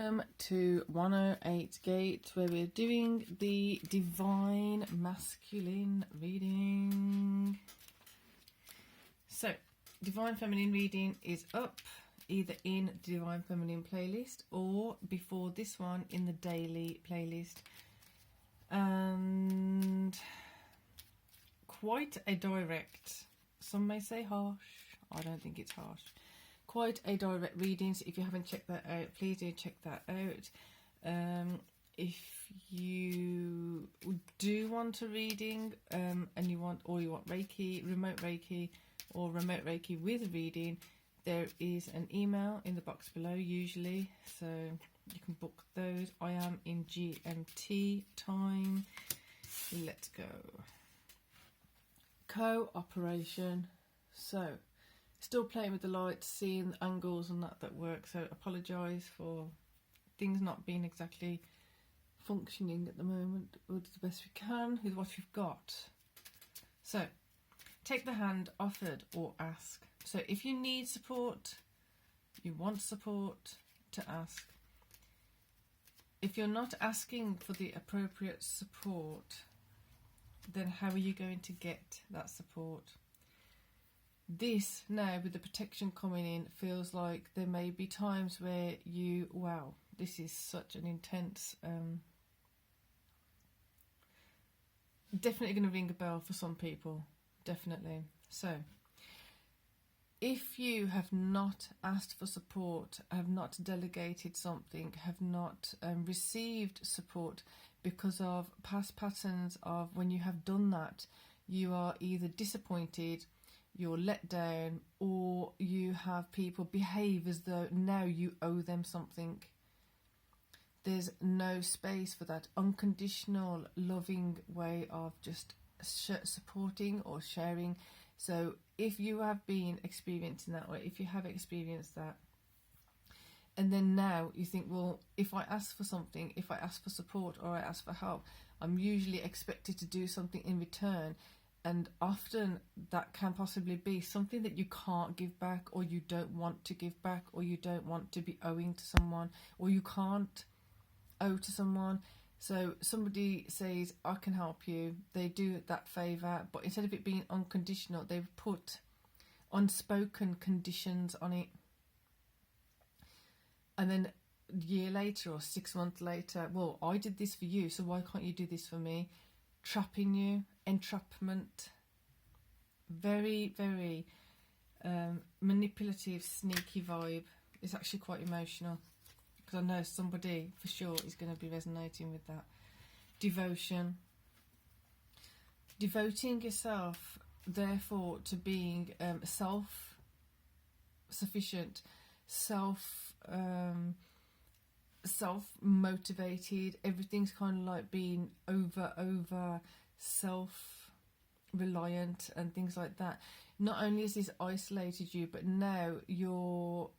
Welcome to 108 Gate, where we're doing the Divine Masculine reading. So, Divine Feminine reading is up either in the Divine Feminine playlist or before this one in the daily playlist. And quite a direct, some may say harsh, I don't think it's harsh. Quite a direct reading, so if you haven't checked that out, please do check that out. If you do want a reading and you want Reiki, remote Reiki, or remote Reiki with reading, there is an email in the box below usually, so you can book those. I am in GMT time. Let's go. Cooperation. So still playing with the lights, seeing the angles and that work, so apologise for things not being exactly functioning at the moment. We'll do the best we can with what we've got. So, take the hand offered or ask. So if you need support, you want support, to ask. If you're not asking for the appropriate support, then how are you going to get that support? This, now with the protection coming in, feels like there may be times where you, wow, this is such an intense, definitely going to ring a bell for some people, definitely. So, if you have not asked for support, have not delegated something, have not received support because of past patterns of when you have done that, you are either disappointed, you're let down, or you have people behave as though now you owe them something. There's no space for that unconditional, loving way of just supporting or sharing. So if you have been experiencing that, or if you have experienced that, and then now you think, well, if I ask for something, if I ask for support or I ask for help, I'm usually expected to do something in return. And often that can possibly be something that you can't give back, or you don't want to give back, or you don't want to be owing to someone, or you can't owe to someone. So somebody says, I can help you. They do that favour, but instead of it being unconditional, they've put unspoken conditions on it. And then a year later or 6 months later, well, I did this for you, so why can't you do this for me? Trapping you, entrapment, very, very manipulative, sneaky vibe. It's actually quite emotional, because I know somebody for sure is going to be resonating with that. Devotion. Devoting yourself, therefore, to being self-sufficient, self-motivated. Everything's kind of like being over self-reliant and things like that. Not only has this isolated you, but now you're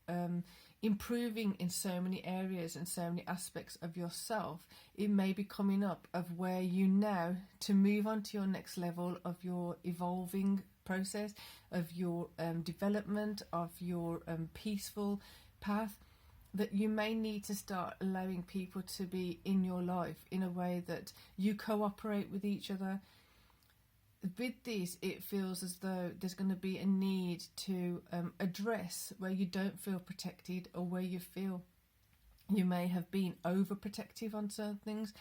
improving in so many areas and so many aspects of yourself. It may be coming up of where you now, to move on to your next level of your evolving process, of your development, of your peaceful path, that you may need to start allowing people to be in your life in a way that you cooperate with each other. With this, it feels as though there's going to be a need to address where you don't feel protected, or where you feel you may have been overprotective on certain things.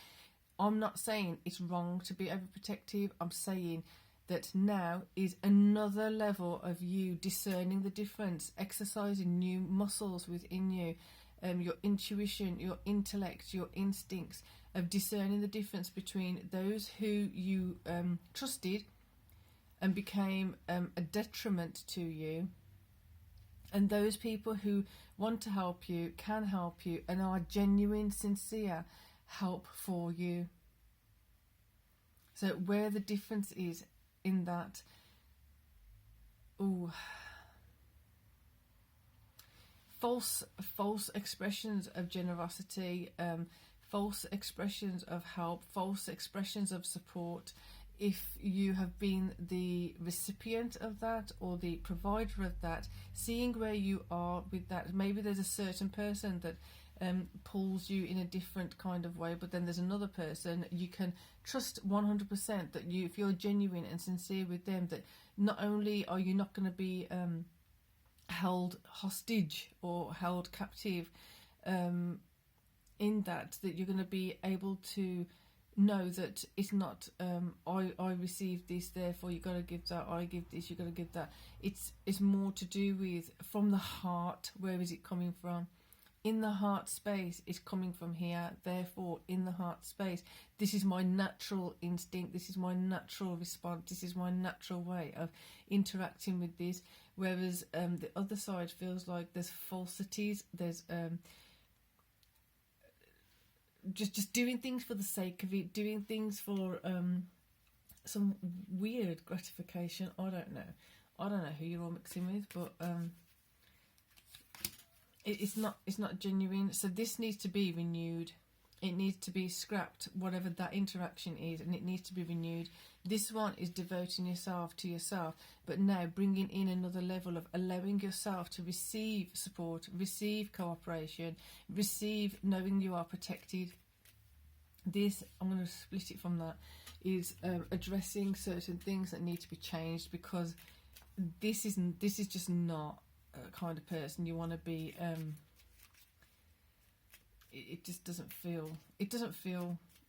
I'm not saying it's wrong to be overprotective. I'm saying that now is another level of you discerning the difference, exercising new muscles within you, your intuition, your intellect, your instincts, of discerning the difference between those who you trusted and became a detriment to you, and those people who want to help you, can help you, and are genuine, sincere help for you. So where the difference is in that, false expressions of generosity, false expressions of help, false expressions of support. If you have been the recipient of that or the provider of that, seeing where you are with that. Maybe there's a certain person that pulls you in a different kind of way. But then there's another person you can trust 100% that if you're genuine and sincere with them, that not only are you not going to be held hostage or held captive, in that you're going to be able to know that it's not I received this, therefore you got to give that, I give this, you got to give that. It's more to do with from the heart. Where is it coming from? In the heart space, it's coming from here. Therefore, in the heart space, this is my natural instinct, this is my natural response, this is my natural way of interacting with this. Whereas the other side feels like there's falsities, there's just doing things for the sake of it, doing things for some weird gratification. I don't know who you're all mixing with, but it's not genuine. So this needs to be renewed. It needs to be scrapped, whatever that interaction is, and it needs to be renewed. This one is devoting yourself to yourself, but now bringing in another level of allowing yourself to receive support, receive cooperation, receive knowing you are protected. This, I'm going to split it from that, is addressing certain things that need to be changed, because this is just not a kind of person you want to be. It just doesn't feel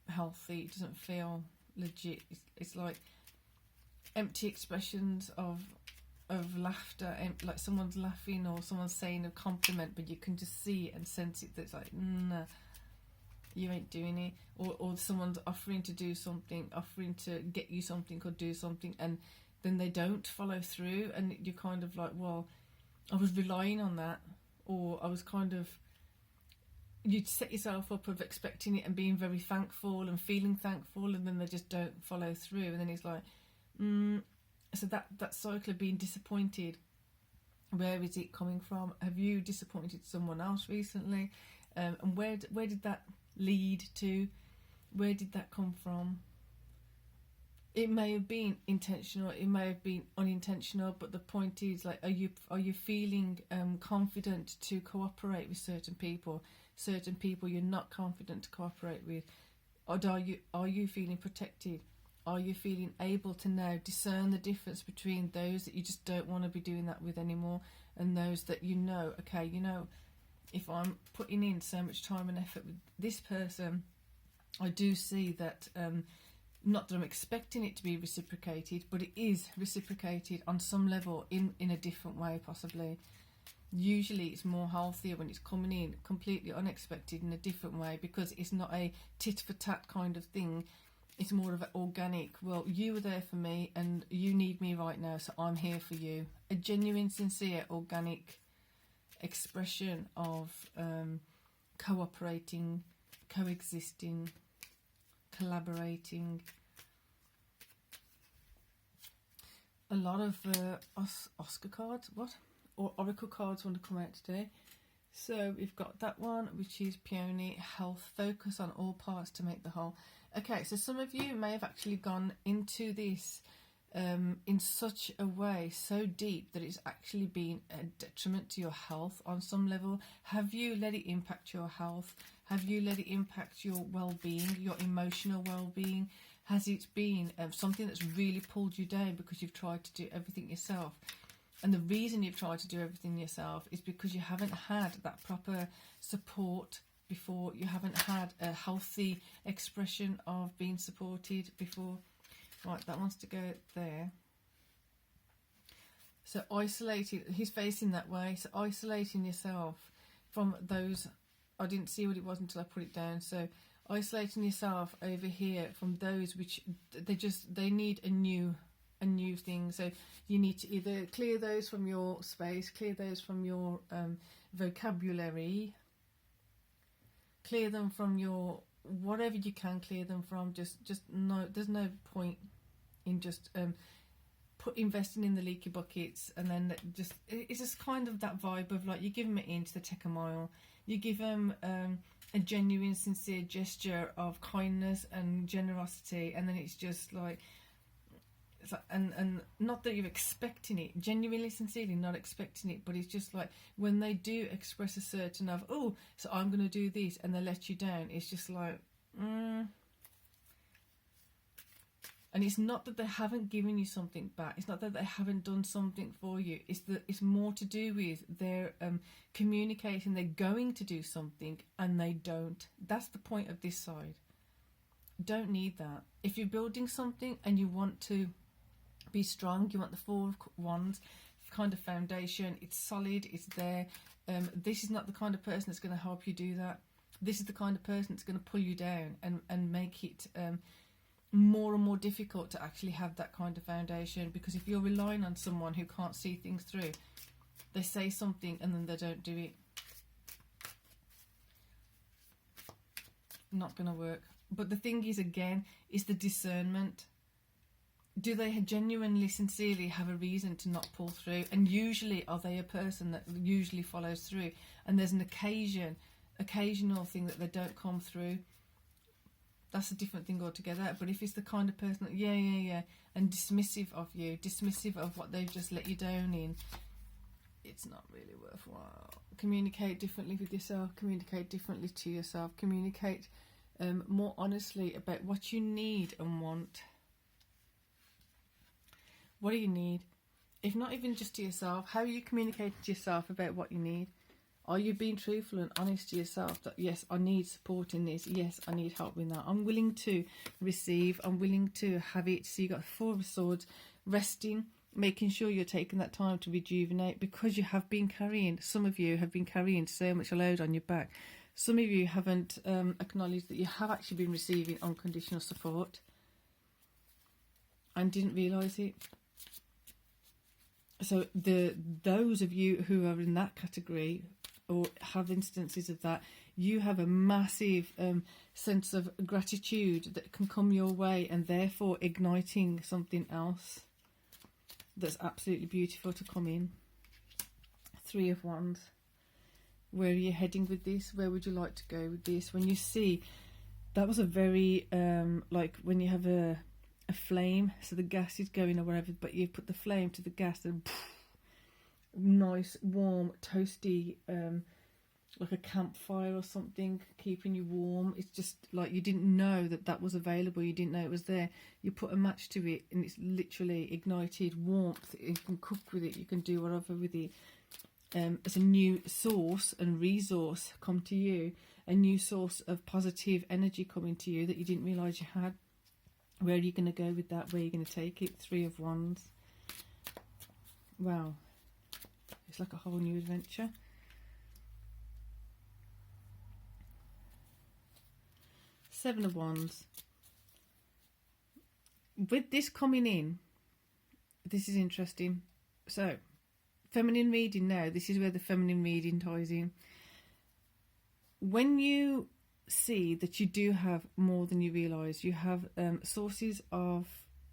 healthy. It doesn't feel legit. It's like empty expressions of laughter, like someone's laughing or someone's saying a compliment, but you can just see and sense it. That's like, nah, you ain't doing it. Or someone's offering to do something, offering to get you something or do something, and then they don't follow through, and you're kind of like, well, I was relying on that, or I was kind of, you'd set yourself up of expecting it and being very thankful and feeling thankful, and then they just don't follow through, and then it's like, so that cycle of being disappointed, where is it coming from? Have you disappointed someone else recently? And where did that lead to? Where did that come from? It may have been intentional, it may have been unintentional, but the point is, like, are you feeling confident to cooperate with certain people you're not confident to cooperate with? Or are you feeling protected? Are you feeling able to now discern the difference between those that you just don't want to be doing that with anymore, and those that okay, if I'm putting in so much time and effort with this person, I do see that, not that I'm expecting it to be reciprocated, but it is reciprocated on some level in a different way, possibly. Usually it's more healthier when it's coming in completely unexpected in a different way, because it's not a tit-for-tat kind of thing. It's more of an organic, well, you were there for me and you need me right now, so I'm here for you. A genuine, sincere, organic expression of cooperating, coexisting, collaborating. A lot of Oscar cards, or Oracle cards want to come out today. So we've got that one, which is Peony, health, focus on all parts to make the whole. Okay, so some of you may have actually gone into this in such a way, so deep, that it's actually been a detriment to your health on some level. Have you let it impact your health? Have you let it impact your well-being, your emotional well-being? Has it been something that's really pulled you down because you've tried to do everything yourself? And the reason you've tried to do everything yourself is because you haven't had that proper support before. You haven't had a healthy expression of being supported before. Right, that wants to go there. So isolated, he's facing that way. So isolating yourself from those, I didn't see what it was until I put it down. So isolating yourself over here from those which they need a new thing. So you need to either clear those from your space, clear those from your vocabulary, clear them from your whatever you can clear them from. Just no, there's no point in just investing in the leaky buckets, and then it's just kind of that vibe of like, you give them an inch, they take a mile. You give them a genuine, sincere gesture of kindness and generosity, and then it's just like, It's like, and not that you're expecting it, genuinely, sincerely not expecting it, but it's just like when they do express a certain of, oh, so I'm going to do this, and they let you down, it's just like, And it's not that they haven't given you something back. It's not that they haven't done something for you. It's that it's more to do with their communicating. They're going to do something and they don't. That's the point of this side. Don't need that. If you're building something and you want to be strong, you want the Four of Wands kind of foundation. It's solid. It's there. This is not the kind of person that's going to help you do that. This is the kind of person that's going to pull you down and make it more and more difficult to actually have that kind of foundation, because if you're relying on someone who can't see things through, they say something and then they don't do it. Not going to work. But the thing is, again, is the discernment. Do they genuinely, sincerely have a reason to not pull through? And usually, are they a person that usually follows through? And there's an occasional thing that they don't come through. That's a different thing altogether. But if it's the kind of person that, yeah, and dismissive of you, dismissive of what they've just let you down in, it's not really worthwhile. Communicate differently with yourself. Communicate differently to yourself. Communicate more honestly about what you need and want. What do you need? If not even just to yourself, how are you communicating to yourself about what you need? Are you being truthful and honest to yourself that, yes, I need support in this. Yes, I need help with that. I'm willing to receive. I'm willing to have it. So you got Four of Swords, resting, making sure you're taking that time to rejuvenate, because you have been carrying, some of you have been carrying so much load on your back. Some of you haven't acknowledged that you have actually been receiving unconditional support and didn't realise it. So those of you who are in that category or have instances of that, you have a massive sense of gratitude that can come your way, and therefore igniting something else that's absolutely beautiful to come in. Three of Wands. Where are you heading with this? Where would you like to go with this? When you see, that was a very, like when you have a flame, so the gas is going or whatever, but you put the flame to the gas and nice, warm, toasty, like a campfire or something, keeping you warm. It's just like you didn't know that was available. You didn't know it was there. You put a match to it and it's literally ignited warmth. You can cook with it. You can do whatever with it. As a new source and resource come to you, a new source of positive energy coming to you that you didn't realise you had. Where are you going to go with that? Where are you going to take it? Three of Wands. Wow. It's like a whole new adventure. Seven of Wands. With this coming in, this is interesting. So, feminine reading now. This is where the feminine reading ties in. When you see that you do have more than you realise, you have sources of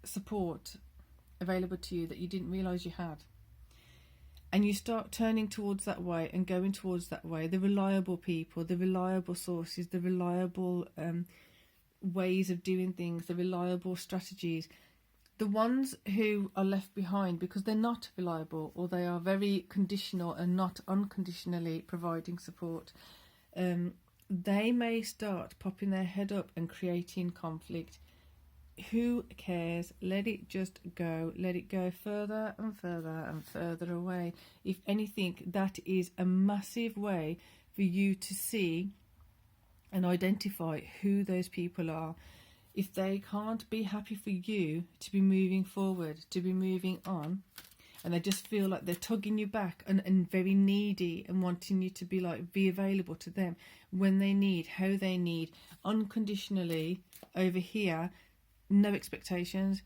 support available to you that you didn't realise you had, and you start turning towards that way and going towards that way, the reliable people, the reliable sources, the reliable ways of doing things, the reliable strategies, the ones who are left behind because they're not reliable or they are very conditional and not unconditionally providing support, they may start popping their head up and creating conflict. Who cares? Let it just go. Let it go further and further and further away. If anything, that is a massive way for you to see and identify who those people are. If they can't be happy for you to be moving forward, to be moving on, and they just feel like they're tugging you back and very needy and wanting you to be available to them when they need, how they need, unconditionally over here, no expectations.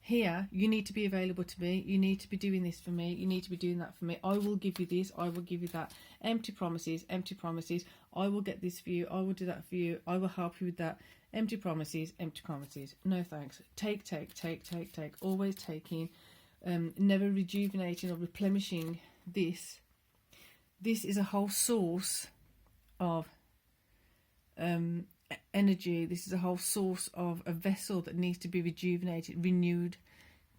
Here, you need to be available to me. You need to be doing this for me. You need to be doing that for me. I will give you this. I will give you that. Empty promises, empty promises. I will get this for you. I will do that for you. I will help you with that. Empty promises, empty promises. No thanks. Take. Always taking. Never rejuvenating or replenishing this. This is a whole source of energy. This is a whole source of a vessel that needs to be rejuvenated, renewed.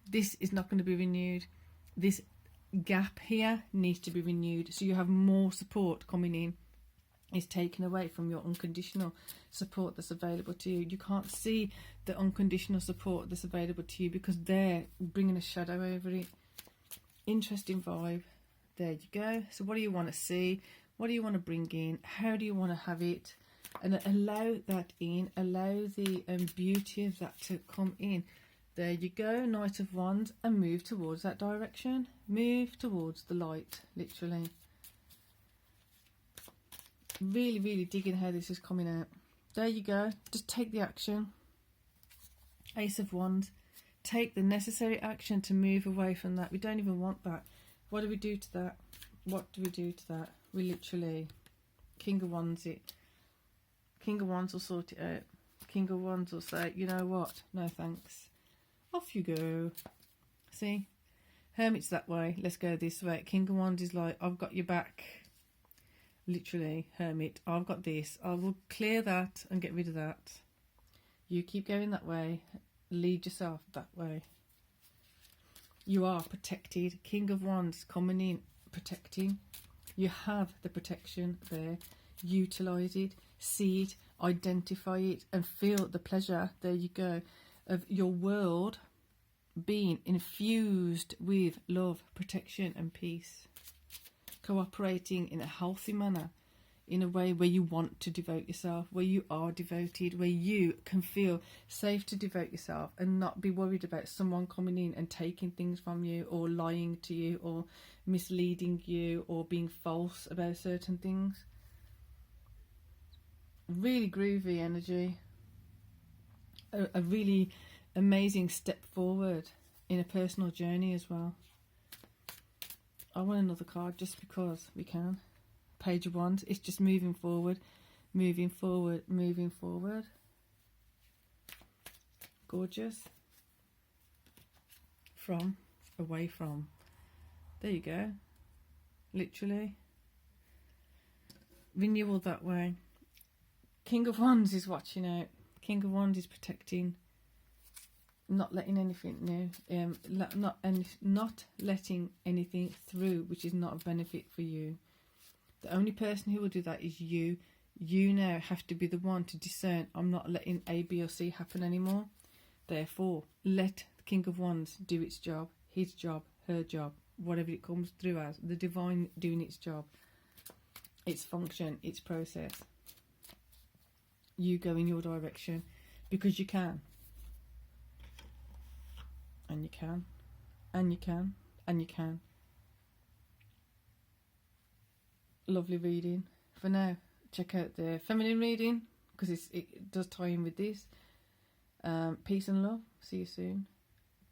this is not going to be renewed. This gap here needs to be renewed, so you have more support coming in. Is taken away from your unconditional support that's available to you. You can't see the unconditional support that's available to you because they're bringing a shadow over it. Interesting vibe. There you go. So what do you want to see? What do you want to bring in? How do you want to have it? And allow that in. Allow the beauty of that to come in. There you go. Knight of Wands. And move towards that direction. Move towards the light, literally. Really, really digging how this is coming out. There you go. Just take the action. Ace of Wands. Take the necessary action to move away from that. We don't even want that. What do we do to that? What do we do to that? We literally King of Wands it. King of Wands will sort it out. King of Wands will say, you know what? No thanks. Off you go. See? Hermit's that way. Let's go this way. King of Wands is like, I've got your back. Literally, Hermit, I've got this. I will clear that and get rid of that. You keep going that way. Lead yourself that way. You are protected. King of Wands coming in, protecting. You have the protection there. Utilise it, see it, identify it, and feel the pleasure, there you go, of your world being infused with love, protection and peace. Cooperating in a healthy manner, in a way where you want to devote yourself, where you are devoted, where you can feel safe to devote yourself and not be worried about someone coming in and taking things from you, or lying to you, or misleading you, or being false about certain things. Really groovy energy. A really amazing step forward in a personal journey as well. I want another card just because we can. Page of Wands. It's just moving forward, moving forward, moving forward. Gorgeous. From, away from. There you go. Literally. Renewal that way. King of Wands is watching out. King of Wands is protecting. Not letting anything new, not letting anything through which is not a benefit for you. The only person who will do that is you. You now have to be the one to discern, I'm not letting A, B or C happen anymore. Therefore, let the King of Wands do its job, his job, her job, whatever it comes through as, the divine doing its job, its function, its process. You go in your direction because you can. And you can, and you can, and you can. Lovely reading. For now, check out the feminine reading because it does tie in with this. Peace and love. See you soon.